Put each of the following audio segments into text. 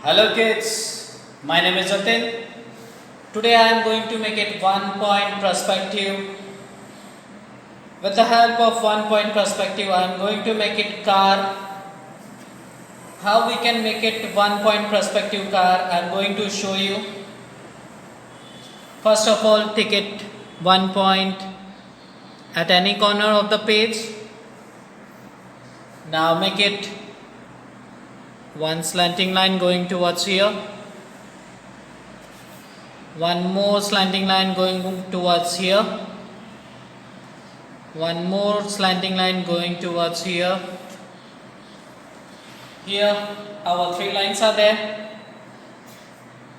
Hello kids, my name is Jatin. Today I am going to make it 1 point perspective. With the help of 1 point perspective, I am going to make it car. How we can make it 1 point perspective car, I am going to show you. First of all, take it 1 point at any corner of the page. Now make it one slanting line going towards here, one more slanting line going towards here, one more slanting line going towards here. Here our three lines are there,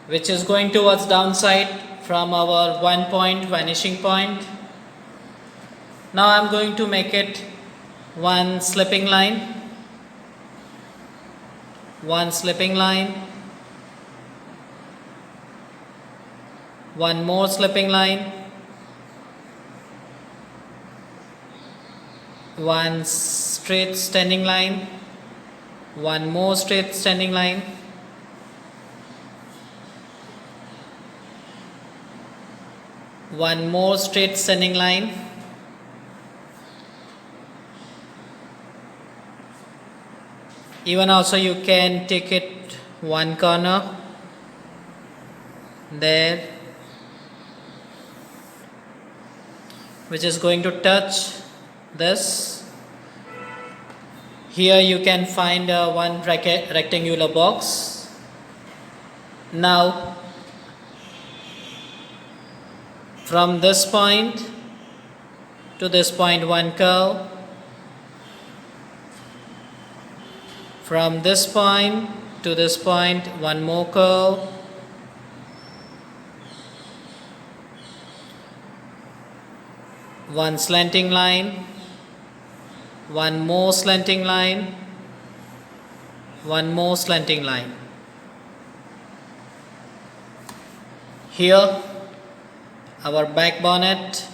which is going towards downside from our 1 point vanishing point. Now I am going to make it one slipping line, one slipping line, one more slipping line, one straight standing line, one more straight standing line, one more straight standing line, even also you can take it one corner there, which is going to touch this. Here you can find one rectangular box. Now from this point to this point one curve, from this point to this point one more curve, one slanting line, one more slanting line, one more slanting line. Here our back bonnet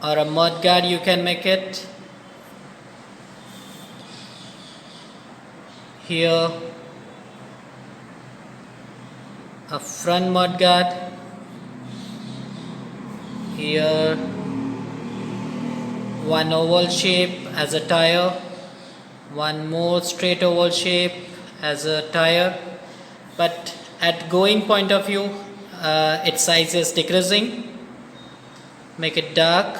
or a mud guard you can make it. Here a front mud guard. Here one oval shape as a tire, one more straight oval shape as a tire, but at going point of view its size is decreasing. Make it dark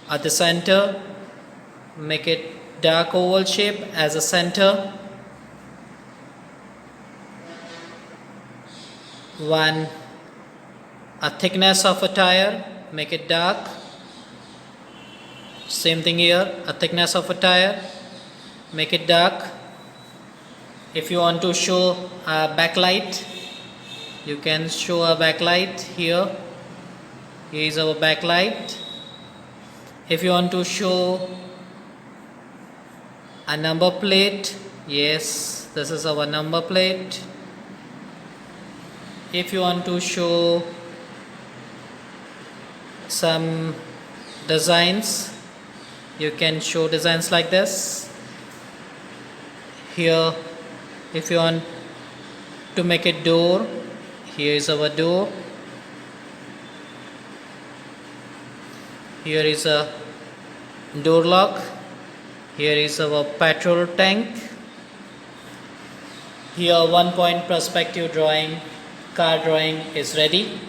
at the center, make it dark oval shape as a center, one a thickness of a tire, make it dark. Same thing here, a thickness of a tire, make it dark. If you want to show a backlight, you can show a backlight here. Here is our backlight. If you want to show a number plate, yes, this is our number plate. If you want to show some designs, you can show designs like this. Here if you want to make a door, here is our door. Here is a door lock. Here is our petrol tank. Here 1 point perspective drawing, car drawing is ready.